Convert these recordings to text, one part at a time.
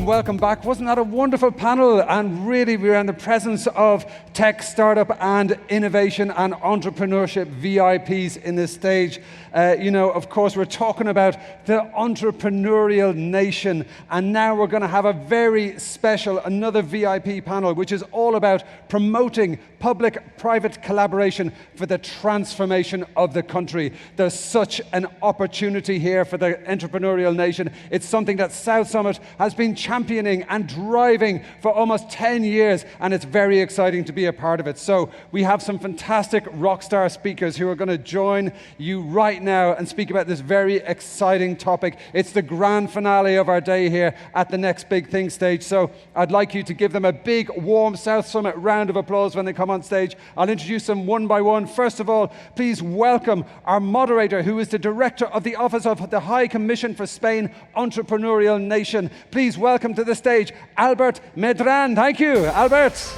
welcome back. Wasn't that a wonderful panel? And really, we're in the presence of tech, startup, and innovation and entrepreneurship VIPs in this stage. Of course, we're talking about the entrepreneurial nation, and now we're going to have a very special, another VIP panel, which is all about promoting public-private collaboration for the transformation of the country. There's such an opportunity here for the entrepreneurial nation. It's something that South Summit has been championing and driving for almost 10 years, and it's very exciting to be a part of it. So we have some fantastic rockstar speakers who are going to join you right now and speak about this very exciting topic. It's the grand finale of our day here at the Next Big Thing stage. So I'd like you to give them a big, warm South Summit round of applause when they come on stage. I'll introduce them one by one. First of all, please welcome our moderator, who is the director of the Office of the High Commission for Spain Entrepreneurial Nation. Please welcome to the stage Albert Medran. Thank you, Albert.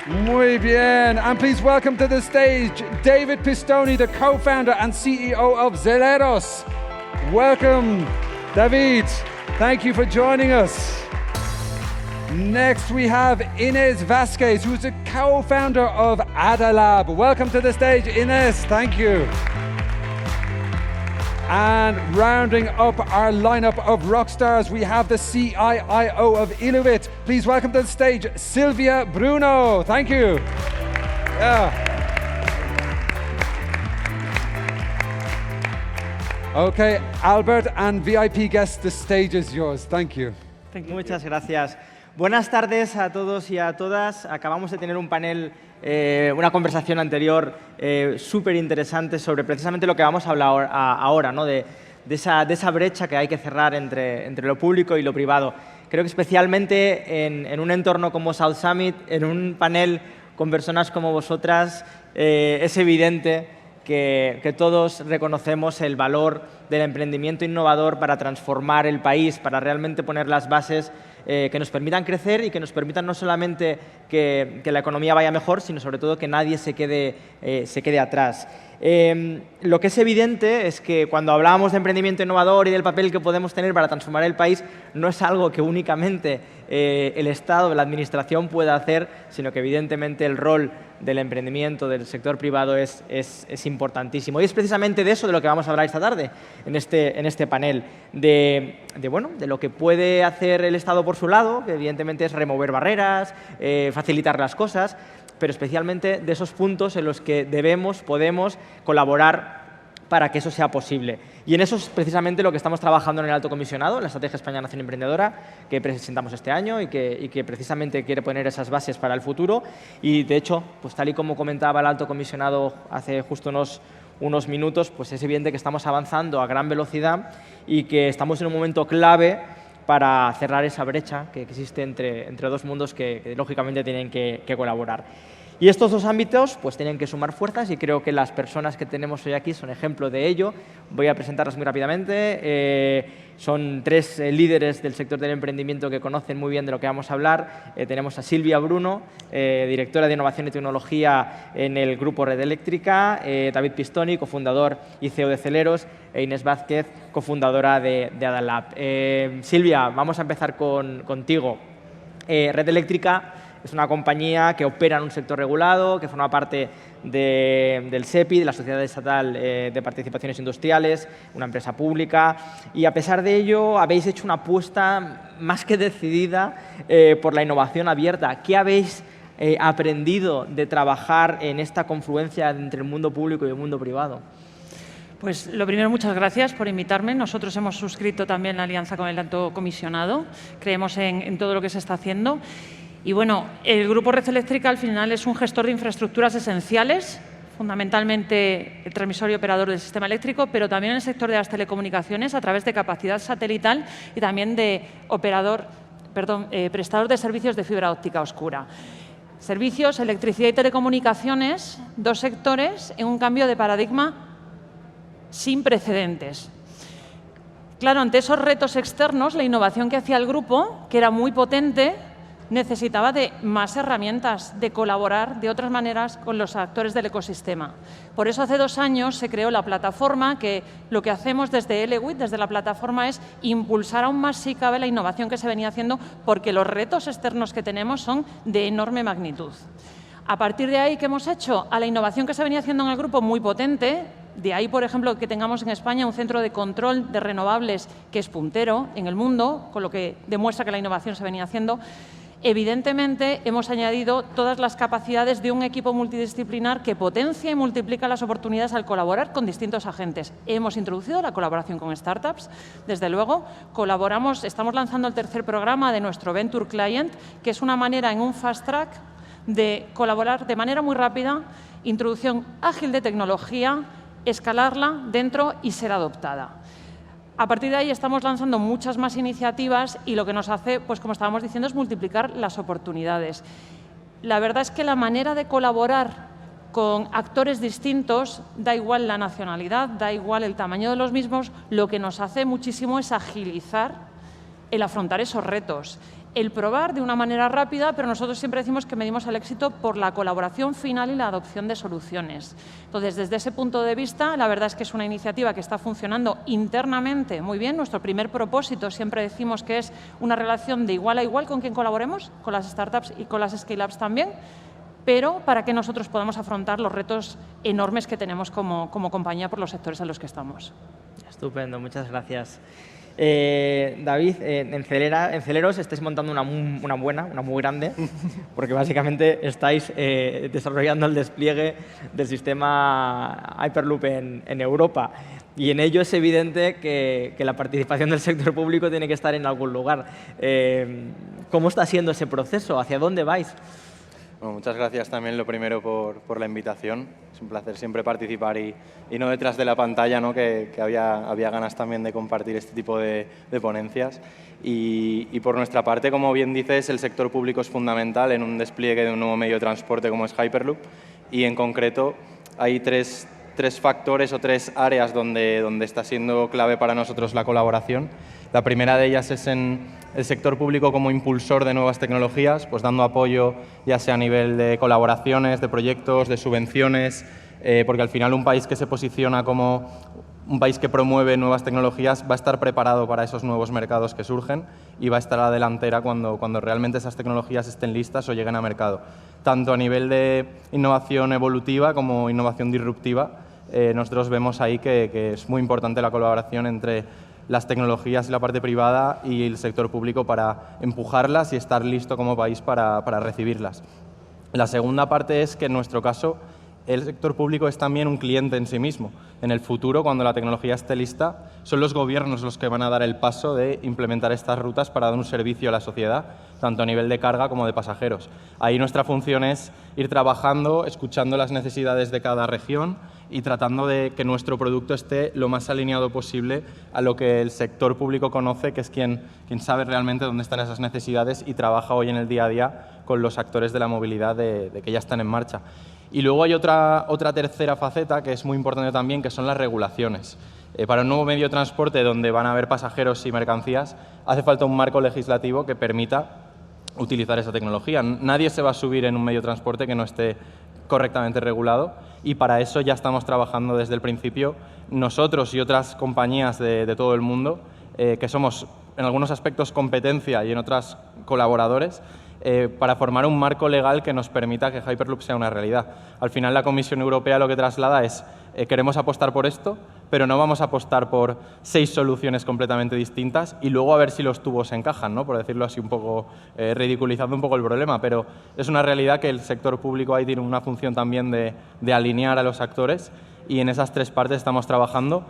Muy bien. And please welcome to the stage David Pistoni, the co-founder and CEO of Zeleros. Welcome, David. Thank you for joining us. Next, we have Inés Vázquez, who's a co-founder of Adalab. Welcome to the stage, Inés. Thank you. And rounding up our lineup of rock stars, we have the CIIO of Illuit. Please welcome to the stage Silvia Bruno. Thank you. Okay, Albert and VIP guests, the stage is yours. Thank you. Muchas gracias. Buenas tardes a todos y a todas. Acabamos de tener un panel, una conversación anterior súper interesante sobre precisamente lo que vamos a hablar ahora, ¿no? de esa brecha que hay que cerrar entre lo público y lo privado. Creo que especialmente en un entorno como South Summit, en un panel con personas como vosotras, es evidente que todos reconocemos el valor del emprendimiento innovador para transformar el país, para realmente poner las bases que nos permitan crecer y que nos permitan no solamente que la economía vaya mejor, sino sobre todo que nadie se quede atrás. Lo que es evidente es que cuando hablamos de emprendimiento innovador y del papel que podemos tener para transformar el país, no es algo que únicamente el Estado, la Administración pueda hacer, sino que evidentemente el rol del emprendimiento, del sector privado es importantísimo. Y es precisamente de eso de lo que vamos a hablar esta tarde en este panel, de lo que puede hacer el Estado por su lado, que evidentemente es remover barreras, facilitar las cosas, pero especialmente de esos puntos en los que podemos colaborar para que eso sea posible. Y en eso es precisamente lo que estamos trabajando en el Alto Comisionado, en la Estrategia España Nación Emprendedora, que presentamos este año y que precisamente quiere poner esas bases para el futuro. Y, de hecho, pues tal y como comentaba el Alto Comisionado hace justo unos minutos, pues es evidente que estamos avanzando a gran velocidad y que estamos en un momento clave para cerrar esa brecha que existe entre dos mundos que lógicamente tienen que colaborar. Y estos dos ámbitos pues tienen que sumar fuerzas y creo que las personas que tenemos hoy aquí son ejemplo de ello. Voy a presentarlas muy rápidamente. Son tres líderes del sector del emprendimiento que conocen muy bien de lo que vamos a hablar. Tenemos a Silvia Bruno, directora de Innovación y Tecnología en el Grupo Red Eléctrica, David Pistoni, cofundador y CEO de Zeleros, e Inés Vázquez, cofundadora de Adalab. Silvia, vamos a empezar contigo. Red Eléctrica es una compañía que opera en un sector regulado, que forma parte del SEPI, de la Sociedad Estatal de Participaciones Industriales, una empresa pública, y a pesar de ello habéis hecho una apuesta más que decidida por la innovación abierta. ¿Qué habéis aprendido de trabajar en esta confluencia entre el mundo público y el mundo privado? Pues lo primero, muchas gracias por invitarme. Nosotros hemos suscrito también la alianza con el Alto Comisionado. Creemos en todo lo que se está haciendo. Y bueno, el Grupo Red Eléctrica al final es un gestor de infraestructuras esenciales, fundamentalmente el transmisor y operador del sistema eléctrico, pero también en el sector de las telecomunicaciones a través de capacidad satelital y también de prestador de servicios de fibra óptica oscura. Servicios, electricidad y telecomunicaciones, dos sectores en un cambio de paradigma sin precedentes. Claro, ante esos retos externos, la innovación que hacía el grupo, que era muy potente, necesitaba de más herramientas, de colaborar de otras maneras con los actores del ecosistema. Por eso hace 2 años se creó la plataforma, que lo que hacemos desde Elewit, desde la plataforma, es impulsar aún más, si cabe, la innovación que se venía haciendo, porque los retos externos que tenemos son de enorme magnitud. A partir de ahí, ¿qué hemos hecho? A la innovación que se venía haciendo en el grupo, muy potente. De ahí, por ejemplo, que tengamos en España un centro de control de renovables que es puntero en el mundo, con lo que demuestra que la innovación se venía haciendo. Evidentemente, hemos añadido todas las capacidades de un equipo multidisciplinar que potencia y multiplica las oportunidades al colaborar con distintos agentes. Hemos introducido la colaboración con startups, desde luego. Colaboramos, estamos lanzando el 3er programa de nuestro Venture Client, que es una manera en un fast track de colaborar de manera muy rápida, introducción ágil de tecnología, escalarla dentro y ser adoptada. A partir de ahí estamos lanzando muchas más iniciativas y lo que nos hace, pues como estábamos diciendo, es multiplicar las oportunidades. La verdad es que la manera de colaborar con actores distintos, da igual la nacionalidad, da igual el tamaño de los mismos, lo que nos hace muchísimo es agilizar el afrontar esos retos. El probar de una manera rápida, pero nosotros siempre decimos que medimos el éxito por la colaboración final y la adopción de soluciones. Entonces, desde ese punto de vista, la verdad es que es una iniciativa que está funcionando internamente muy bien. Nuestro primer propósito, siempre decimos que es una relación de igual a igual con quien colaboremos, con las startups y con las scale-ups también, pero para que nosotros podamos afrontar los retos enormes que tenemos como compañía por los sectores en los que estamos. Estupendo, muchas gracias. David, en Celeros estáis montando una muy grande, porque básicamente estáis desarrollando el despliegue del sistema Hyperloop en Europa. Y en ello es evidente que la participación del sector público tiene que estar en algún lugar. ¿Cómo está siendo ese proceso? ¿Hacia dónde vais? Bueno, muchas gracias también, lo primero, por la invitación. Es un placer siempre participar y no detrás de la pantalla, ¿no? que había ganas también de compartir este tipo de ponencias. Y por nuestra parte, como bien dices, el sector público es fundamental en un despliegue de un nuevo medio de transporte como es Hyperloop. Y en concreto hay tres factores o 3 áreas donde está siendo clave para nosotros la colaboración. La primera de ellas es en el sector público como impulsor de nuevas tecnologías, pues dando apoyo ya sea a nivel de colaboraciones, de proyectos, de subvenciones, porque al final un país que se posiciona como un país que promueve nuevas tecnologías va a estar preparado para esos nuevos mercados que surgen y va a estar a la delantera cuando realmente esas tecnologías estén listas o lleguen a mercado. Tanto a nivel de innovación evolutiva como innovación disruptiva, nosotros vemos ahí que es muy importante la colaboración entre las tecnologías y la parte privada y el sector público para empujarlas y estar listo como país para recibirlas. La segunda parte es que en nuestro caso el sector público es también un cliente en sí mismo. En el futuro, cuando la tecnología esté lista, son los gobiernos los que van a dar el paso de implementar estas rutas para dar un servicio a la sociedad, tanto a nivel de carga como de pasajeros. Ahí nuestra función es ir trabajando, escuchando las necesidades de cada región y tratando de que nuestro producto esté lo más alineado posible a lo que el sector público conoce, que es quien sabe realmente dónde están esas necesidades y trabaja hoy en el día a día con los actores de la movilidad de que ya están en marcha. Y luego hay otra tercera faceta que es muy importante también, que son las regulaciones. Para un nuevo medio de transporte donde van a haber pasajeros y mercancías, hace falta un marco legislativo que permita utilizar esa tecnología. Nadie se va a subir en un medio de transporte que no esté correctamente regulado y para eso ya estamos trabajando desde el principio nosotros y otras compañías de todo el mundo, que somos en algunos aspectos competencia y en otras colaboradores, para formar un marco legal que nos permita que Hyperloop sea una realidad. Al final la Comisión Europea lo que traslada es queremos apostar por esto, pero no vamos a apostar por 6 soluciones completamente distintas y luego a ver si los tubos encajan, ¿no? Por decirlo así un poco, ridiculizando un poco el problema, pero es una realidad que el sector público ahí tiene una función también de alinear a los actores y en esas 3 partes estamos trabajando.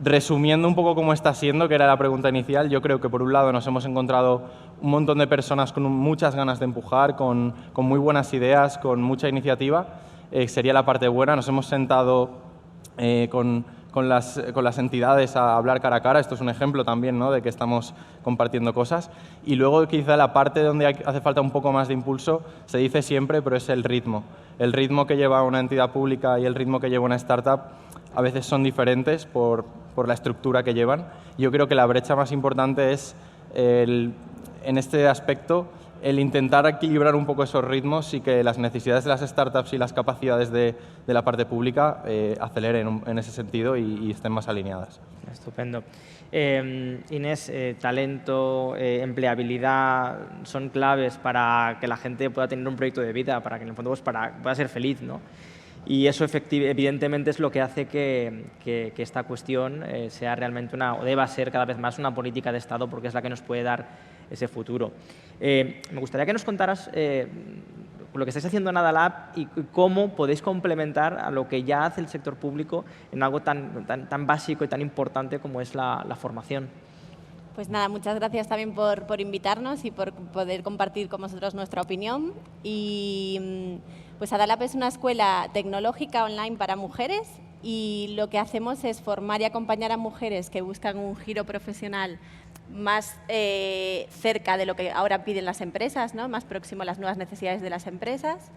Resumiendo un poco cómo está siendo, que era la pregunta inicial, yo creo que por un lado nos hemos encontrado un montón de personas con muchas ganas de empujar, con muy buenas ideas, con mucha iniciativa, sería la parte buena. Nos hemos sentado con las entidades a hablar cara a cara, esto es un ejemplo también, ¿no?, de que estamos compartiendo cosas. Y luego quizá la parte donde hace falta un poco más de impulso, se dice siempre, pero es el ritmo. El ritmo que lleva una entidad pública y el ritmo que lleva una startup a veces son diferentes por la estructura que llevan. Yo creo que la brecha más importante es, en este aspecto, el intentar equilibrar un poco esos ritmos y que las necesidades de las startups y las capacidades de la parte pública aceleren en ese sentido y estén más alineadas. Estupendo. Inés, talento, empleabilidad son claves para que la gente pueda tener un proyecto de vida, para que en el fondo pues, pueda ser feliz, ¿no? Y eso evidentemente es lo que hace que esta cuestión sea realmente o deba ser cada vez más una política de Estado, porque es la que nos puede dar ese futuro. Me gustaría que nos contaras lo que estáis haciendo en Adalab y cómo podéis complementar a lo que ya hace el sector público en algo tan básico y tan importante como es la formación. Pues nada, muchas gracias también por invitarnos y por poder compartir con vosotros nuestra opinión. Y pues Adalab es una escuela tecnológica online para mujeres y lo que hacemos es formar y acompañar a mujeres que buscan un giro profesional más cerca de lo que ahora piden las empresas, ¿no? Más próximo a las nuevas necesidades de las empresas.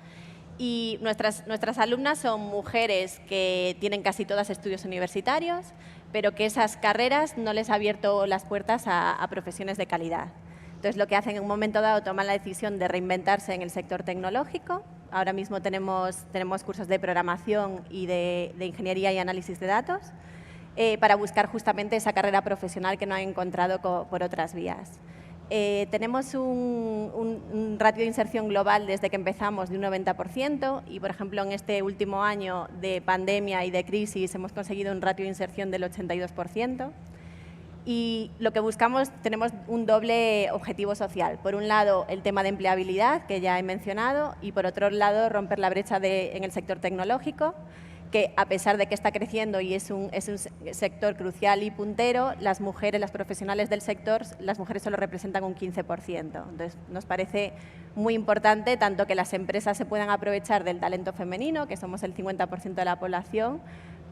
Y nuestras alumnas son mujeres que tienen casi todas estudios universitarios, pero que esas carreras no les ha abierto las puertas a profesiones de calidad. Entonces, lo que hacen en un momento dado, toman la decisión de reinventarse en el sector tecnológico. Ahora mismo tenemos cursos de programación y de ingeniería y análisis de datos para buscar justamente esa carrera profesional que no han encontrado por otras vías. Tenemos un ratio de inserción global desde que empezamos de un 90% y, por ejemplo, en este último año de pandemia y de crisis hemos conseguido un ratio de inserción del 82%. Y lo que buscamos, tenemos un doble objetivo social. Por un lado, el tema de empleabilidad, que ya he mencionado, y por otro lado, romper la brecha en el sector tecnológico, que a pesar de que está creciendo y es un sector crucial y puntero, las mujeres, las profesionales del sector, las mujeres solo representan un 15%. Entonces, nos parece muy importante tanto que las empresas se puedan aprovechar del talento femenino, que somos el 50% de la población,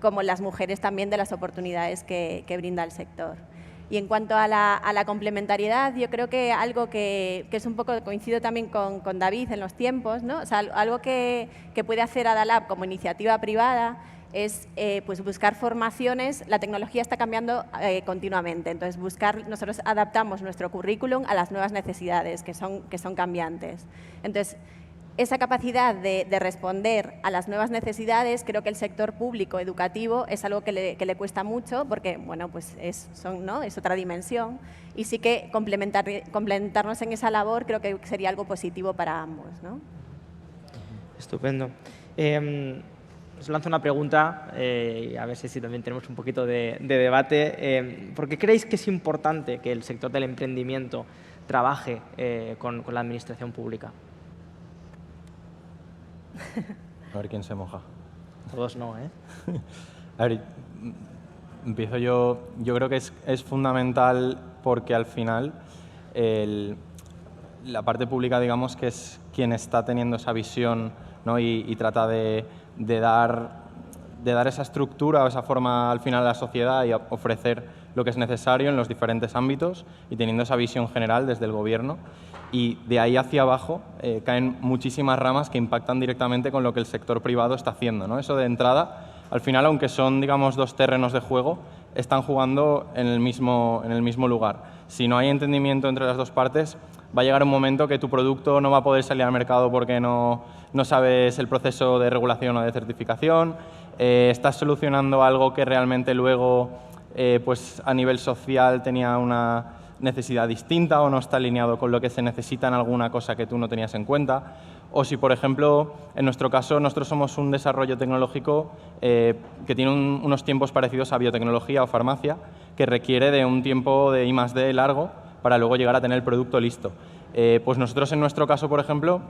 como las mujeres también de las oportunidades que brinda el sector. Y en cuanto a la complementariedad, yo creo que algo que es un poco, coincido también con David en los tiempos, ¿no? O sea, algo que puede hacer Adalab como iniciativa privada es pues buscar formaciones. La tecnología está cambiando continuamente, entonces nosotros adaptamos nuestro currículum a las nuevas necesidades que son cambiantes. Entonces, esa capacidad de responder a las nuevas necesidades, creo que el sector público educativo es algo que le cuesta mucho porque, bueno, pues es otra dimensión y sí que complementarnos en esa labor creo que sería algo positivo para ambos, ¿no? Estupendo. Os lanzo una pregunta, a ver si también tenemos un poquito de debate. ¿Por qué creéis que es importante que el sector del emprendimiento trabaje con la administración pública? A ver quién se moja. Todos no, ¿eh? A ver, empiezo yo. Yo creo que es fundamental porque al final la parte pública, digamos, que es quien está teniendo esa visión, ¿no? y trata de dar esa estructura o esa forma al final a la sociedad y ofrecer lo que es necesario en los diferentes ámbitos y teniendo esa visión general desde el gobierno. Y de ahí hacia abajo caen muchísimas ramas que impactan directamente con lo que el sector privado está haciendo, ¿no? Eso de entrada, al final, aunque son, digamos, dos terrenos de juego, están jugando en el mismo lugar. Si no hay entendimiento entre las dos partes, va a llegar un momento que tu producto no va a poder salir al mercado porque no sabes el proceso de regulación o de certificación, estás solucionando algo que realmente luego, pues a nivel social tenía una necesidad distinta o no está alineado con lo que se necesita en alguna cosa que tú no tenías en cuenta. O si, por ejemplo, en nuestro caso, nosotros somos un desarrollo tecnológico que tiene unos tiempos parecidos a biotecnología o farmacia, que requiere de un tiempo de I+D largo para luego llegar a tener el producto listo. Pues nosotros, en nuestro caso, por ejemplo,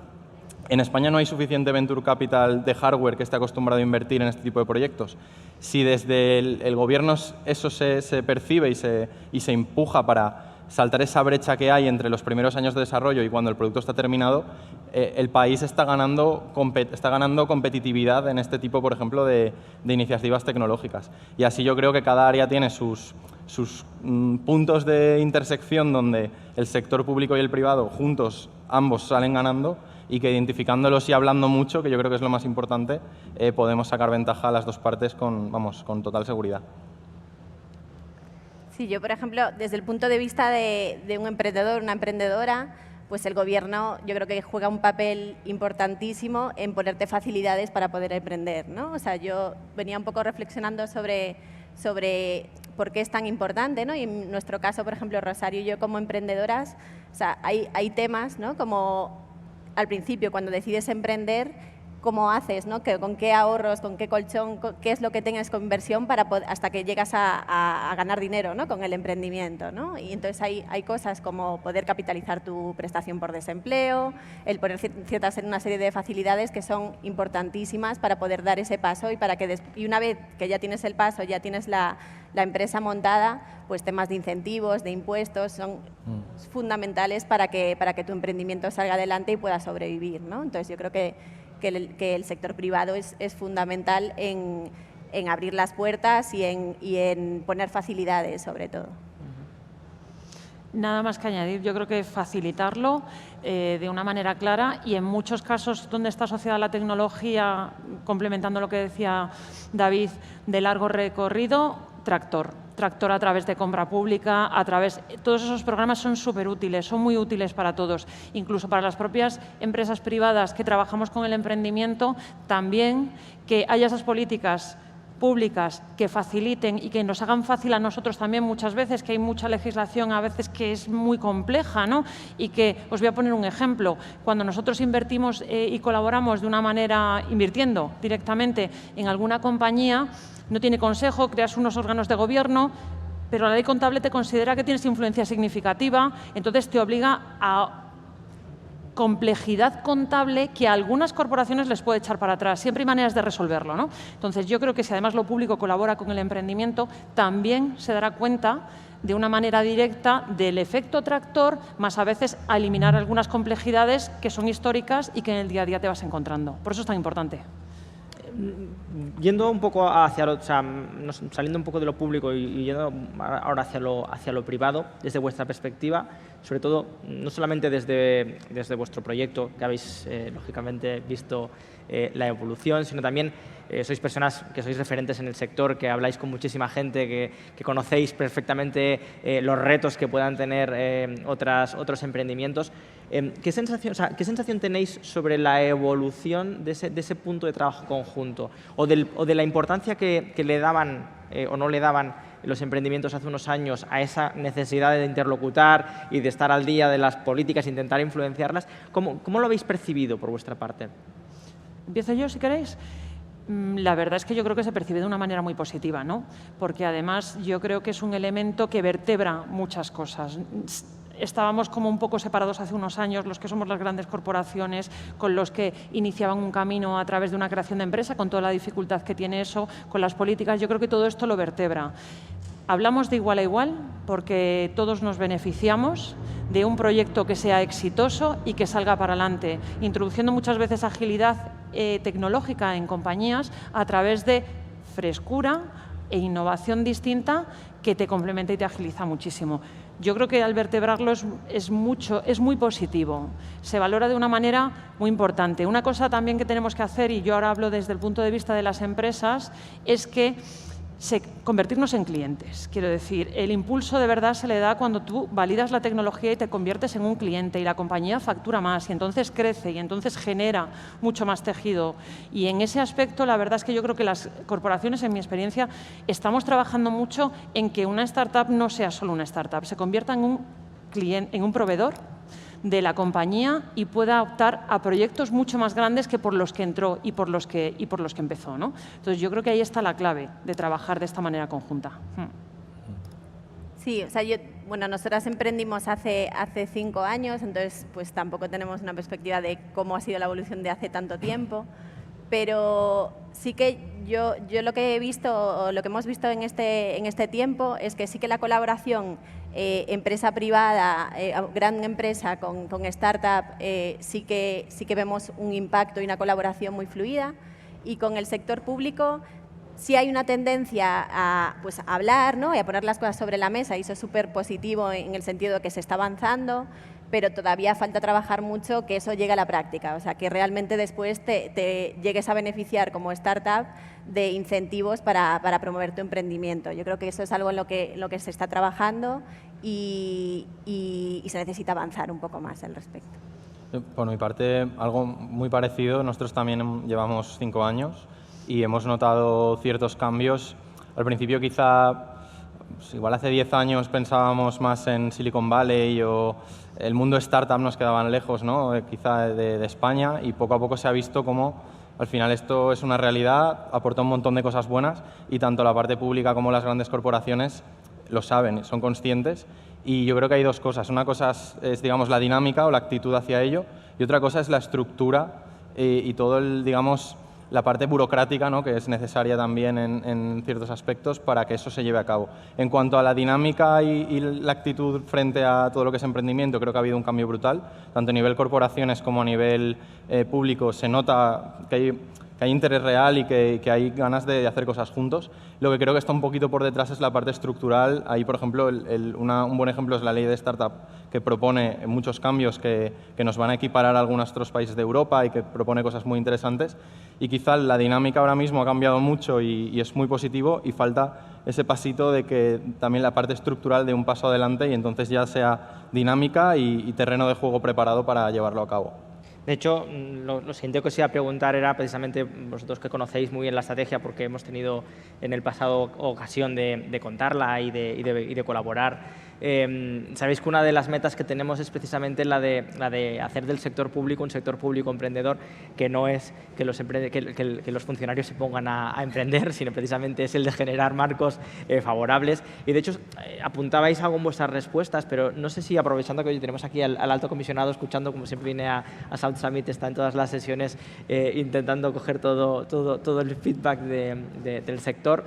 en España no hay suficiente venture capital de hardware que esté acostumbrado a invertir en este tipo de proyectos. Si desde el gobierno eso se percibe y se empuja para saltar esa brecha que hay entre los primeros años de desarrollo y cuando el producto está terminado, el país está ganando competitividad en este tipo, por ejemplo, de iniciativas tecnológicas. Y así yo creo que cada área tiene sus puntos de intersección donde el sector público y el privado juntos, ambos salen ganando y que identificándolos y hablando mucho, que yo creo que es lo más importante, podemos sacar ventaja a las dos partes con total seguridad. Sí, yo, por ejemplo, desde el punto de vista de un emprendedor, una emprendedora, pues el Gobierno yo creo que juega un papel importantísimo en ponerte facilidades para poder emprender, ¿no? O sea, yo venía un poco reflexionando sobre por qué es tan importante, ¿no? Y en nuestro caso, por ejemplo, Rosario y yo como emprendedoras, o sea, hay temas, ¿no? Como al principio, cuando decides emprender, ¿cómo haces, ¿no? ¿Con qué ahorros, con qué colchón, qué es lo que tengas con inversión para hasta que llegas a ganar dinero, ¿no? Con el emprendimiento, ¿no? Y entonces hay cosas como poder capitalizar tu prestación por desempleo, el poner una serie de facilidades que son importantísimas para poder dar ese paso y una vez que ya tienes el paso, ya tienes la empresa montada, pues temas de incentivos, de impuestos, son fundamentales para que tu emprendimiento salga adelante y pueda sobrevivir, ¿no? Entonces yo creo que el sector privado es fundamental en abrir las puertas y en poner facilidades, sobre todo. Nada más que añadir, yo creo que facilitarlo de una manera clara y en muchos casos donde está asociada la tecnología, complementando lo que decía David, de largo recorrido, tractor a través de compra pública, todos esos programas son súper útiles, son muy útiles para todos, incluso para las propias empresas privadas que trabajamos con el emprendimiento, también que haya esas políticas públicas que faciliten y que nos hagan fácil a nosotros también muchas veces, que hay mucha legislación a veces que es muy compleja, ¿no? Y que, os voy a poner un ejemplo, cuando nosotros invertimos y colaboramos de una manera, invirtiendo directamente en alguna compañía, no tiene consejo, creas unos órganos de gobierno, pero la ley contable te considera que tienes influencia significativa, entonces te obliga a complejidad contable que a algunas corporaciones les puede echar para atrás. Siempre hay maneras de resolverlo, ¿no? Entonces, yo creo que si además lo público colabora con el emprendimiento, también se dará cuenta de una manera directa del efecto tractor, más a veces a eliminar algunas complejidades que son históricas y que en el día a día te vas encontrando. Por eso es tan importante. Yendo un poco hacia saliendo un poco de lo público y yendo ahora hacia lo privado, desde vuestra perspectiva, sobre todo, no solamente desde vuestro proyecto, que habéis lógicamente visto la evolución, sino también sois personas que sois referentes en el sector, que habláis con muchísima gente, que conocéis perfectamente los retos que puedan tener otros emprendimientos. ¿Qué sensación tenéis sobre la evolución de ese punto de trabajo conjunto o de la importancia que le daban o no le daban los emprendimientos hace unos años a esa necesidad de interlocutar y de estar al día de las políticas e intentar influenciarlas? ¿Cómo lo habéis percibido por vuestra parte? ¿Empiezo yo, si queréis? La verdad es que yo creo que se percibe de una manera muy positiva, ¿no? Porque además yo creo que es un elemento que vertebra muchas cosas. Estábamos como un poco separados hace unos años, los que somos las grandes corporaciones, con los que iniciaban un camino a través de una creación de empresa, con toda la dificultad que tiene eso, con las políticas. Yo creo que todo esto lo vertebra. Hablamos de igual a igual porque todos nos beneficiamos de un proyecto que sea exitoso y que salga para adelante, introduciendo muchas veces agilidad tecnológica en compañías a través de frescura e innovación distinta que te complementa y te agiliza muchísimo. Yo creo que al vertebrarlo es muy positivo, se valora de una manera muy importante. Una cosa también que tenemos que hacer, y yo ahora hablo desde el punto de vista de las empresas, es que convertirnos en clientes. Quiero decir, el impulso de verdad se le da cuando tú validas la tecnología y te conviertes en un cliente y la compañía factura más y entonces crece y entonces genera mucho más tejido. Y en ese aspecto, la verdad es que yo creo que las corporaciones, en mi experiencia, estamos trabajando mucho en que una startup no sea solo una startup, se convierta en un cliente, en un proveedor de la compañía y pueda optar a proyectos mucho más grandes que por los que entró y por los que empezó, ¿no? Entonces, yo creo que ahí está la clave de trabajar de esta manera conjunta. Sí, o sea, nosotras emprendimos hace 5 años, entonces pues tampoco tenemos una perspectiva de cómo ha sido la evolución de hace tanto tiempo, pero sí que yo lo que he visto, o lo que hemos visto en este tiempo, es que sí que la colaboración empresa privada, gran empresa con startup, sí que vemos un impacto y una colaboración muy fluida, y con el sector público sí hay una tendencia a hablar, ¿no? Y a poner las cosas sobre la mesa, y eso es súper positivo en el sentido de que se está avanzando, pero todavía falta trabajar mucho que eso llegue a la práctica, o sea, que realmente después te llegues a beneficiar como startup de incentivos para promover tu emprendimiento. Yo creo que eso es algo en lo que se está trabajando y se necesita avanzar un poco más al respecto. Por mi parte, algo muy parecido. Nosotros también llevamos 5 años y hemos notado ciertos cambios. Al principio quizá, pues igual hace 10 años pensábamos más en Silicon Valley o el mundo startup nos quedaban lejos, ¿no? Quizá de España, y poco a poco se ha visto cómo al final esto es una realidad, aporta un montón de cosas buenas y tanto la parte pública como las grandes corporaciones lo saben, son conscientes. Y yo creo que hay dos cosas. Una cosa es digamos, la dinámica o la actitud hacia ello, y otra cosa es la estructura y todo digamos, la parte burocrática, ¿no? Que es necesaria también en ciertos aspectos para que eso se lleve a cabo. En cuanto a la dinámica y la actitud frente a todo lo que es emprendimiento, creo que ha habido un cambio brutal, tanto a nivel corporaciones como a nivel público. Se nota que hay interés real y que hay ganas de hacer cosas juntos. Lo que creo que está un poquito por detrás es la parte estructural. Ahí, por ejemplo, un buen ejemplo es la ley de startup, que propone muchos cambios que nos van a equiparar a algunos otros países de Europa y que propone cosas muy interesantes. Y quizá la dinámica ahora mismo ha cambiado mucho y es muy positivo, y falta ese pasito de que también la parte estructural dé un paso adelante y entonces ya sea dinámica y terreno de juego preparado para llevarlo a cabo. De hecho, lo siguiente que os iba a preguntar era precisamente vosotros que conocéis muy bien la estrategia, porque hemos tenido en el pasado ocasión de contarla y de colaborar. Sabéis que una de las metas que tenemos es precisamente la de hacer del sector público un sector público emprendedor, que no es que los funcionarios se pongan a emprender, sino precisamente es el de generar marcos favorables. Y de hecho, apuntabais algo en vuestras respuestas, pero no sé si, aprovechando que hoy tenemos aquí al alto comisionado escuchando, como siempre viene a South Summit, está en todas las sesiones intentando coger todo el feedback del sector.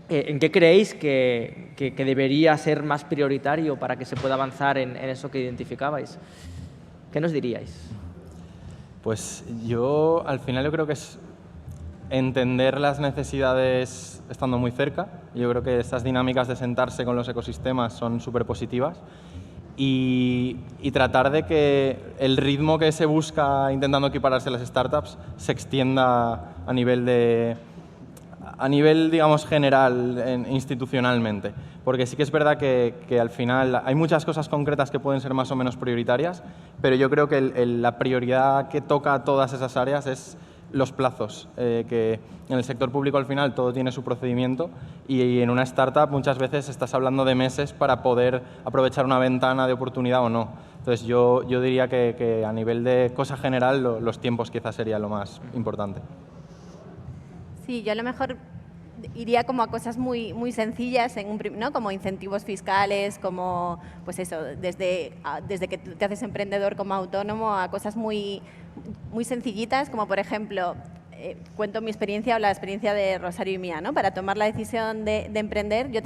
¿En qué creéis que debería ser más prioritario para que se pueda avanzar en eso que identificabais? ¿Qué nos diríais? Pues yo, al final, yo creo que es entender las necesidades estando muy cerca. Yo creo que estas dinámicas de sentarse con los ecosistemas son súper positivas. Y tratar de que el ritmo que se busca intentando equipararse a las startups se extienda a nivel, digamos, general, institucionalmente. Porque sí que es verdad que al final hay muchas cosas concretas que pueden ser más o menos prioritarias, pero yo creo que la prioridad que toca a todas esas áreas es los plazos, que en el sector público al final todo tiene su procedimiento, y en una startup muchas veces estás hablando de meses para poder aprovechar una ventana de oportunidad o no. Entonces yo diría que a nivel de cosa general los tiempos quizás sería lo más importante. Sí, yo a lo mejor iría como a cosas muy sencillas, ¿no? Como incentivos fiscales, como pues eso, desde que te haces emprendedor como autónomo, a cosas muy sencillitas, como por ejemplo, cuento mi experiencia o la experiencia de Rosario y mía, ¿no? Para tomar la decisión de emprender, yo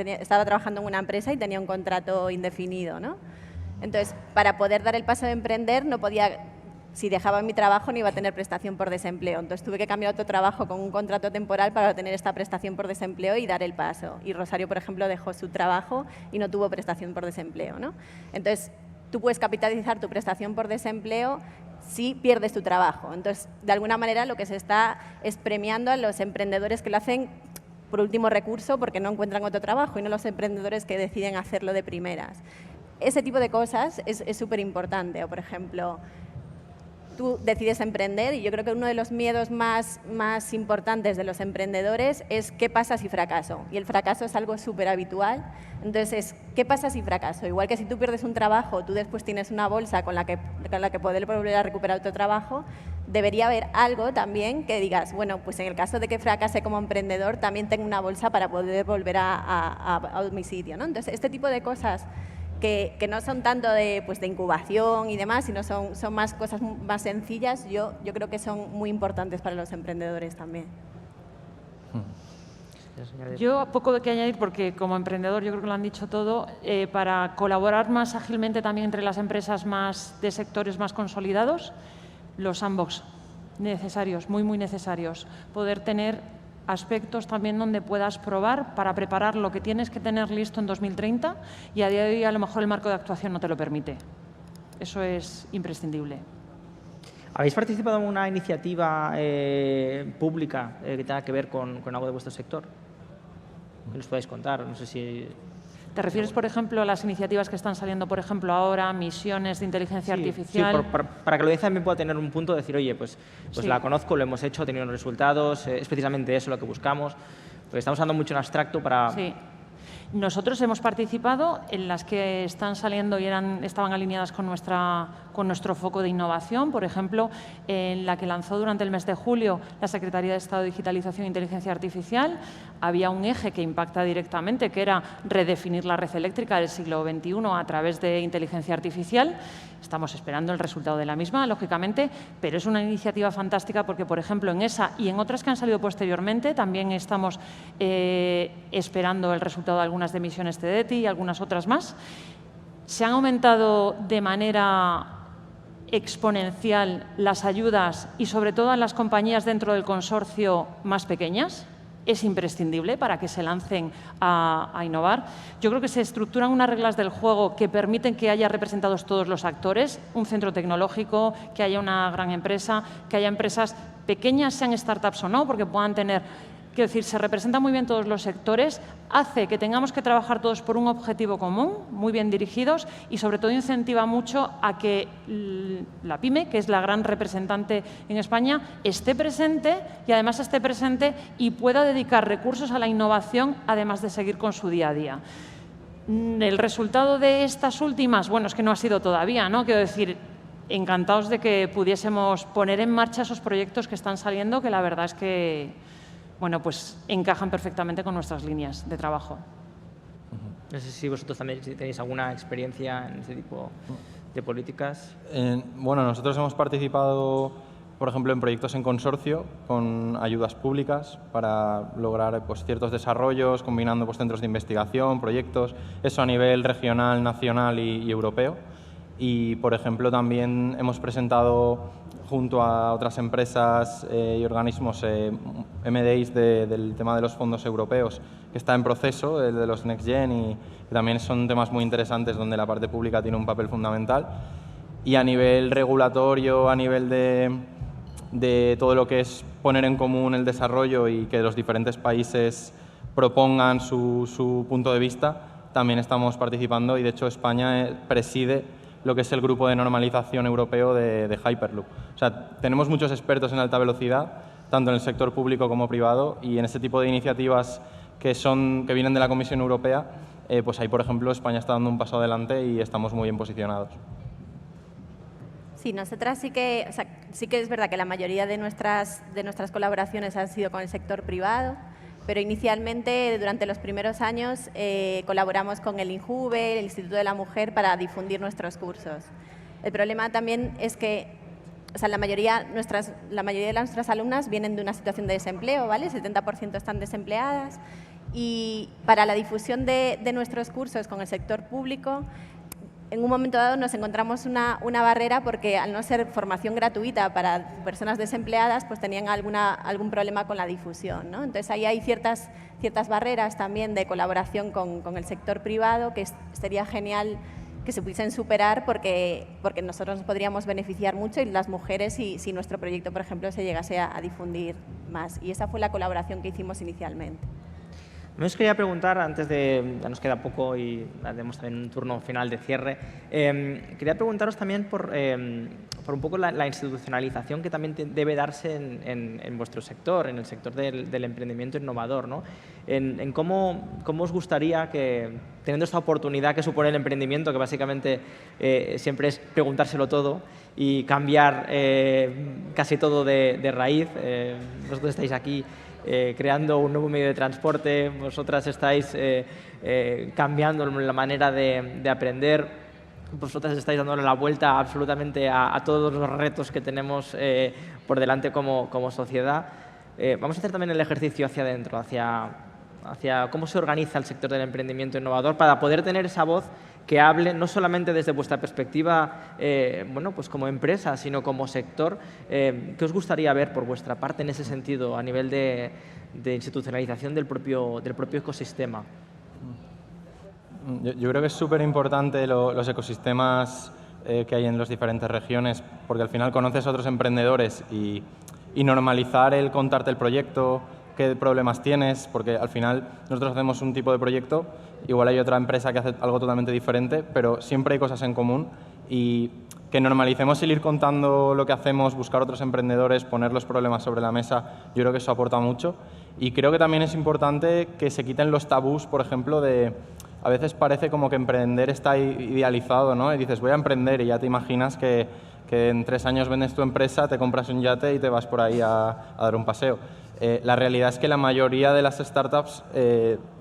estaba trabajando en una empresa y tenía un contrato indefinido, ¿no? Entonces, para poder dar el paso de emprender, no podía... Si dejaba mi trabajo no iba a tener prestación por desempleo, entonces tuve que cambiar otro trabajo con un contrato temporal para tener esta prestación por desempleo y dar el paso. Y Rosario, por ejemplo, dejó su trabajo y no tuvo prestación por desempleo, ¿no? Entonces, tú puedes capitalizar tu prestación por desempleo si pierdes tu trabajo. Entonces, de alguna manera lo que se está es premiando a los emprendedores que lo hacen por último recurso porque no encuentran otro trabajo, y no los emprendedores que deciden hacerlo de primeras. Ese tipo de cosas es súper importante. O, por ejemplo, tú decides emprender y yo creo que uno de los miedos más importantes de los emprendedores es ¿qué pasa si fracaso? Y el fracaso es algo súper habitual. Entonces, ¿qué pasa si fracaso? Igual que si tú pierdes un trabajo, tú después tienes una bolsa con la que poder volver a recuperar otro trabajo, debería haber algo también que digas, bueno, pues en el caso de que fracase como emprendedor, también tengo una bolsa para poder volver a mi sitio, ¿no? Entonces, este tipo de cosas que no son tanto de incubación y demás, sino son más cosas más sencillas, yo creo que son muy importantes para los emprendedores también. Yo poco que añadir, porque como emprendedor yo creo que lo han dicho todo, para colaborar más ágilmente también entre las empresas más de sectores más consolidados, los sandbox necesarios, muy necesarios. Poder tener aspectos también donde puedas probar para preparar lo que tienes que tener listo en 2030 y a día de hoy a lo mejor el marco de actuación no te lo permite. Eso es imprescindible. ¿Habéis participado en una iniciativa pública que tenga que ver con algo de vuestro sector? ¿Que nos podáis contar? No sé si... ¿Te refieres, por ejemplo, a las iniciativas que están saliendo, por ejemplo, ahora, misiones de inteligencia artificial? Sí, para que la audiencia también pueda tener un punto de decir, oye, pues Sí. la conozco, lo hemos hecho, he tenido unos resultados, es precisamente eso lo que buscamos. Porque estamos usando mucho en abstracto para... Sí. Nosotros hemos participado en las que están saliendo y estaban alineadas con nuestro foco de innovación. Por ejemplo, en la que lanzó durante el mes de julio la Secretaría de Estado de Digitalización e Inteligencia Artificial, había un eje que impacta directamente, que era redefinir la red eléctrica del siglo XXI a través de inteligencia artificial. Estamos esperando el resultado de la misma, lógicamente, pero es una iniciativa fantástica porque, por ejemplo, en esa y en otras que han salido posteriormente, también estamos esperando el resultado de algunas de emisiones TDETI y algunas otras más. Se han aumentado de manera exponencial las ayudas y, sobre todo, a las compañías dentro del consorcio más pequeñas. Es imprescindible para que se lancen a innovar. Yo creo que se estructuran unas reglas del juego que permiten que haya representados todos los actores, un centro tecnológico, que haya una gran empresa, que haya empresas pequeñas, sean startups o no, porque puedan tener... Quiero decir, se representan muy bien todos los sectores, hace que tengamos que trabajar todos por un objetivo común, muy bien dirigidos, y sobre todo incentiva mucho a que la PYME, que es la gran representante en España, esté presente y además esté presente y pueda dedicar recursos a la innovación, además de seguir con su día a día. El resultado de estas últimas, bueno, es que no ha sido todavía, ¿no? Quiero decir, encantados de que pudiésemos poner en marcha esos proyectos que están saliendo, que la verdad es que... bueno, pues encajan perfectamente con nuestras líneas de trabajo. No sé si vosotros también tenéis alguna experiencia en este tipo de políticas. Bueno, nosotros hemos participado, por ejemplo, en proyectos en consorcio con ayudas públicas para lograr pues, ciertos desarrollos, combinando pues, centros de investigación, proyectos, eso a nivel regional, nacional y europeo. Y, por ejemplo, también hemos presentado junto a otras empresas y organismos MDIs del tema de los fondos europeos, que está en proceso, el de los Next Gen, y que también son temas muy interesantes donde la parte pública tiene un papel fundamental. Y a nivel regulatorio, a nivel de todo lo que es poner en común el desarrollo y que los diferentes países propongan su punto de vista, también estamos participando y, de hecho, España preside lo que es el grupo de normalización europeo de Hyperloop. O sea, tenemos muchos expertos en alta velocidad, tanto en el sector público como privado, y en este tipo de iniciativas que vienen de la Comisión Europea, pues ahí, por ejemplo, España está dando un paso adelante y estamos muy bien posicionados. Sí, nosotras sí que es verdad que la mayoría de nuestras colaboraciones han sido con el sector privado, pero inicialmente, durante los primeros años, colaboramos con el INJUVE, el Instituto de la Mujer, para difundir nuestros cursos. El problema también es que la mayoría de nuestras alumnas vienen de una situación de desempleo, ¿vale? El 70% están desempleadas, y para la difusión de nuestros cursos con el sector público, en un momento dado nos encontramos una barrera porque, al no ser formación gratuita para personas desempleadas, pues tenían algún problema con la difusión, ¿no? Entonces, ahí hay ciertas barreras también de colaboración con el sector privado que sería genial que se pudiesen superar porque nosotros nos podríamos beneficiar mucho, y las mujeres, si nuestro proyecto, por ejemplo, se llegase a difundir más. Y esa fue la colaboración que hicimos inicialmente. Me os quería preguntar, antes de, ya nos queda poco y haremos también un turno final de cierre, quería preguntaros también por un poco la institucionalización que también debe darse en vuestro sector, en el sector del emprendimiento innovador, ¿no? En cómo os gustaría que, teniendo esta oportunidad que supone el emprendimiento, que básicamente siempre es preguntárselo todo y cambiar casi todo de raíz, vosotros estáis aquí creando un nuevo medio de transporte, vosotras estáis cambiando la manera de aprender, vosotras estáis dándole la vuelta absolutamente a todos los retos que tenemos por delante como sociedad. Vamos a hacer también el ejercicio hacia adentro, hacia cómo se organiza el sector del emprendimiento innovador para poder tener esa voz que hable no solamente desde vuestra perspectiva bueno, pues como empresa, sino como sector. ¿Qué os gustaría ver por vuestra parte en ese sentido, a nivel de institucionalización del propio ecosistema. Yo creo que es súper importante los ecosistemas que hay en las diferentes regiones, porque al final conoces a otros emprendedores y normalizar el contarte el proyecto, qué problemas tienes, porque al final nosotros hacemos un tipo de proyecto, igual hay otra empresa que hace algo totalmente diferente, pero siempre hay cosas en común y que normalicemos el ir contando lo que hacemos, buscar otros emprendedores, poner los problemas sobre la mesa, yo creo que eso aporta mucho. Y creo que también es importante que se quiten los tabús, por ejemplo, a veces parece como que emprender está idealizado, ¿no? Y dices, voy a emprender y ya te imaginas que en 3 años vendes tu empresa, te compras un yate y te vas por ahí a dar un paseo. La realidad es que la mayoría de las startups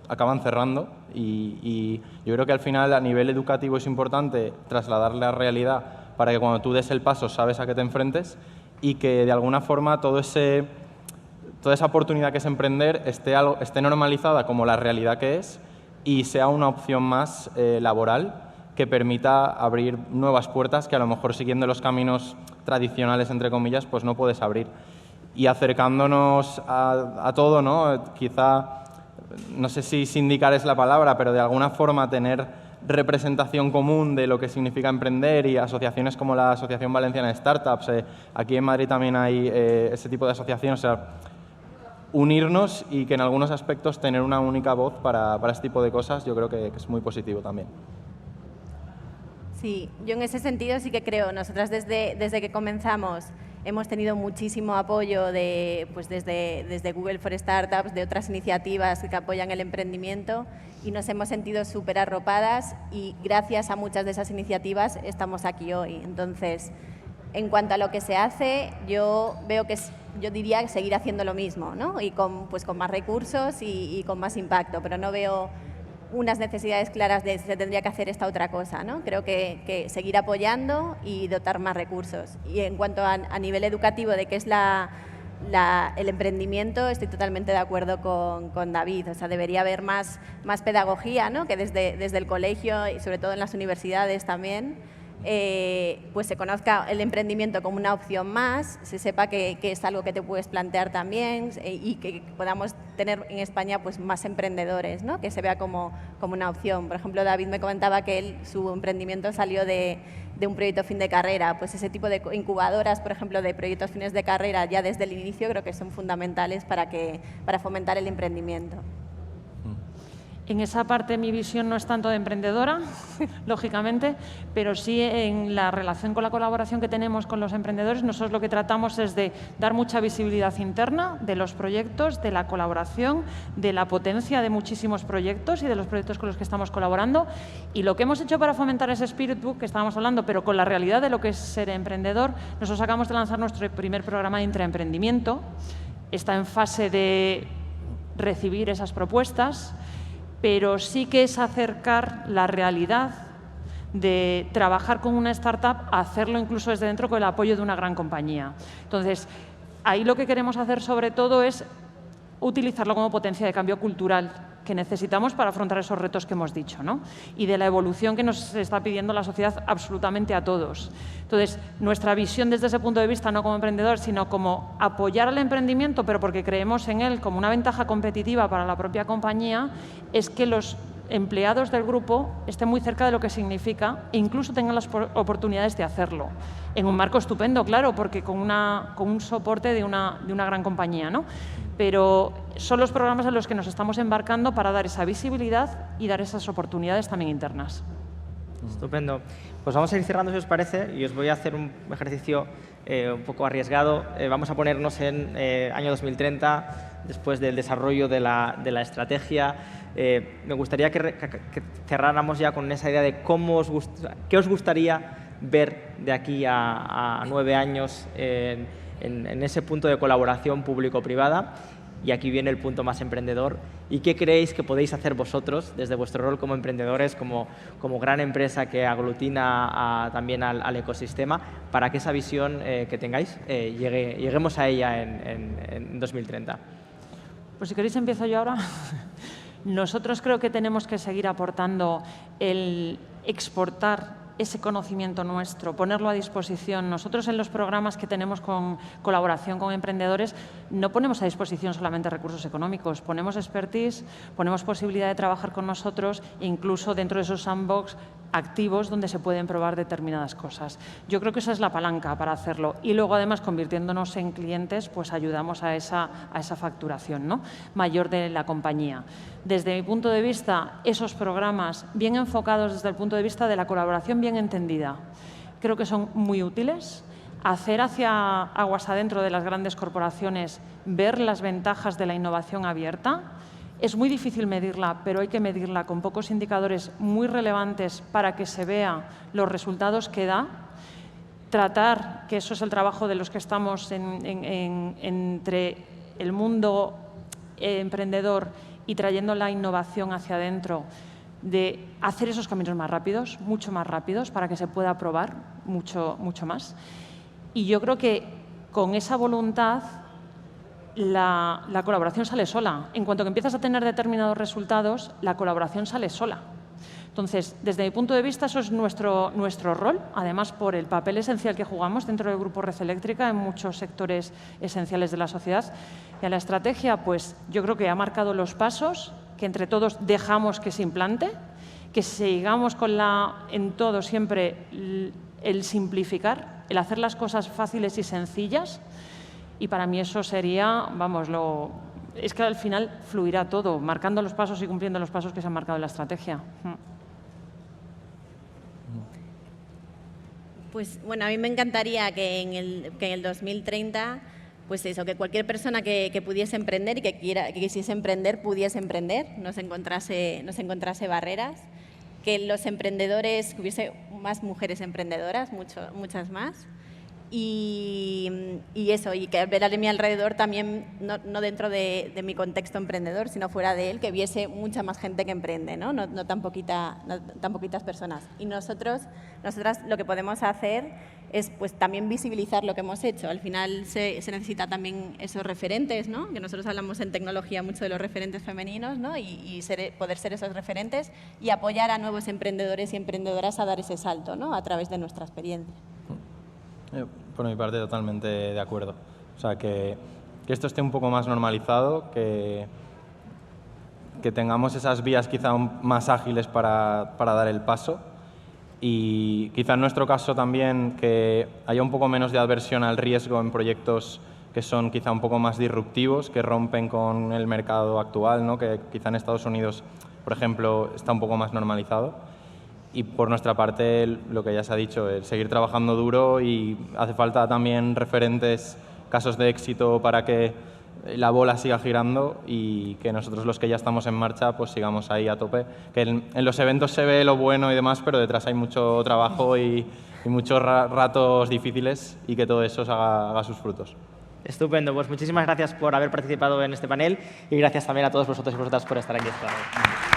acaban cerrando y yo creo que al final a nivel educativo es importante trasladar la realidad para que cuando tú des el paso sabes a qué te enfrentes y que de alguna forma toda esa oportunidad que es emprender esté normalizada como la realidad que es y sea una opción más laboral que permita abrir nuevas puertas que a lo mejor siguiendo los caminos tradicionales, entre comillas, pues no puedes abrir. Y acercándonos a todo, ¿no? Quizá, no sé si sindicar es la palabra, pero de alguna forma tener representación común de lo que significa emprender y asociaciones como la Asociación Valenciana de Startups. Aquí en Madrid también hay ese tipo de asociaciones. O sea, unirnos y que en algunos aspectos tener una única voz para este tipo de cosas, yo creo que es muy positivo también. Sí, yo en ese sentido sí que creo. Nosotras desde que comenzamos hemos tenido muchísimo apoyo desde Google for Startups, de otras iniciativas que apoyan el emprendimiento y nos hemos sentido súper arropadas y gracias a muchas de esas iniciativas estamos aquí hoy. Entonces, en cuanto a lo que se hace, yo diría seguir haciendo lo mismo, ¿no? Y con más recursos y con más impacto, pero no veo unas necesidades claras de se tendría que hacer esta otra cosa, ¿no? Creo que seguir apoyando y dotar más recursos. Y en cuanto a nivel educativo de qué es el emprendimiento, estoy totalmente de acuerdo con David. O sea, debería haber más pedagogía, ¿no? Que desde el colegio y sobre todo en las universidades también, pues se conozca el emprendimiento como una opción más, se sepa que es algo que te puedes plantear también y que podamos tener en España pues más emprendedores, ¿no? Que se vea como una opción. Por ejemplo, David me comentaba que su emprendimiento salió de un proyecto fin de carrera. Pues ese tipo de incubadoras, por ejemplo, de proyectos fines de carrera ya desde el inicio creo que son fundamentales para fomentar el emprendimiento. En esa parte mi visión no es tanto de emprendedora, lógicamente, pero sí en la relación con la colaboración que tenemos con los emprendedores. Nosotros lo que tratamos es de dar mucha visibilidad interna de los proyectos, de la colaboración, de la potencia de muchísimos proyectos y de los proyectos con los que estamos colaborando. Y lo que hemos hecho para fomentar ese Spirit Book que estábamos hablando, pero con la realidad de lo que es ser emprendedor, nosotros acabamos de lanzar nuestro primer programa de intraemprendimiento. Está en fase de recibir esas propuestas, pero sí que es acercar la realidad de trabajar con una startup a hacerlo incluso desde dentro con el apoyo de una gran compañía. Entonces, ahí lo que queremos hacer sobre todo es utilizarlo como potencia de cambio cultural que necesitamos para afrontar esos retos que hemos dicho, ¿no? Y de la evolución que nos está pidiendo la sociedad absolutamente a todos. Entonces, nuestra visión desde ese punto de vista, no como emprendedor, sino como apoyar al emprendimiento, pero porque creemos en él como una ventaja competitiva para la propia compañía, es que los empleados del grupo estén muy cerca de lo que significa e incluso tengan las oportunidades de hacerlo. En un marco estupendo, claro, porque con un soporte de una gran compañía, ¿no? Pero son los programas en los que nos estamos embarcando para dar esa visibilidad y dar esas oportunidades también internas. Estupendo. Pues vamos a ir cerrando, si os parece, y os voy a hacer un ejercicio un poco arriesgado. Vamos a ponernos en año 2030, después del desarrollo de la estrategia. Me gustaría que cerráramos ya con esa idea de qué os gustaría ver de aquí a 9 años en ese punto de colaboración público-privada. Y aquí viene el punto más emprendedor. ¿Y qué creéis que podéis hacer vosotros desde vuestro rol como emprendedores, como gran empresa que aglutina también al ecosistema, para que esa visión que tengáis lleguemos a ella en 2030? Pues si queréis empiezo yo ahora. Nosotros creo que tenemos que seguir aportando el exportar ese conocimiento nuestro, ponerlo a disposición. Nosotros en los programas que tenemos con colaboración con emprendedores no ponemos a disposición solamente recursos económicos, ponemos expertise, ponemos posibilidad de trabajar con nosotros e incluso dentro de esos sandbox activos donde se pueden probar determinadas cosas. Yo creo que esa es la palanca para hacerlo y luego además convirtiéndonos en clientes pues ayudamos a esa facturación, ¿no?, mayor de la compañía. Desde mi punto de vista, esos programas bien enfocados desde el punto de vista de la colaboración bien entendida, creo que son muy útiles. Hacer hacia aguas adentro de las grandes corporaciones, ver las ventajas de la innovación abierta. Es muy difícil medirla, pero hay que medirla con pocos indicadores muy relevantes para que se vean los resultados que da. Tratar, que eso es el trabajo de los que estamos entre el mundo emprendedor y trayendo la innovación hacia adentro, de hacer esos caminos más rápidos, mucho más rápidos, para que se pueda probar mucho más. Y yo creo que con esa voluntad la colaboración sale sola. En cuanto que empiezas a tener determinados resultados, la colaboración sale sola. Entonces, desde mi punto de vista, eso es nuestro rol, además por el papel esencial que jugamos dentro del Grupo Red Eléctrica en muchos sectores esenciales de la sociedad. Y a la estrategia, pues yo creo que ha marcado los pasos, que entre todos dejamos que se implante, que sigamos en todo siempre el simplificar, el hacer las cosas fáciles y sencillas, y para mí eso sería, vamos, es que al final fluirá todo, marcando los pasos y cumpliendo los pasos que se han marcado en la estrategia. Pues bueno, a mí me encantaría que en el 2030, pues eso, que cualquier persona que pudiese emprender y que quisiese emprender, pudiese emprender, no se encontrase barreras, que los emprendedores, que hubiese más mujeres emprendedoras, muchas más, y eso, y que ver a mi alrededor también, no dentro de mi contexto emprendedor, sino fuera de él, que viese mucha más gente que emprende, no tan poquitas personas. Y nosotras lo que podemos hacer es pues también visibilizar lo que hemos hecho. Al final se necesita también esos referentes, ¿no?, que nosotros hablamos en tecnología mucho de los referentes femeninos, ¿no?, y poder ser esos referentes y apoyar a nuevos emprendedores y emprendedoras a dar ese salto, ¿no?, a través de nuestra experiencia. Por mi parte, totalmente de acuerdo. O sea, que esto esté un poco más normalizado, que tengamos esas vías quizá más ágiles para dar el paso y quizá en nuestro caso también que haya un poco menos de adversión al riesgo en proyectos que son quizá un poco más disruptivos, que rompen con el mercado actual, ¿no?, que quizá en Estados Unidos, por ejemplo, está un poco más normalizado. Y por nuestra parte, lo que ya se ha dicho, el seguir trabajando duro, y hace falta también referentes, casos de éxito para que la bola siga girando y que nosotros los que ya estamos en marcha pues sigamos ahí a tope. Que en los eventos se ve lo bueno y demás, pero detrás hay mucho trabajo y muchos ratos difíciles y que todo eso haga sus frutos. Estupendo, pues muchísimas gracias por haber participado en este panel y gracias también a todos vosotros y vosotras por estar aquí esta tarde.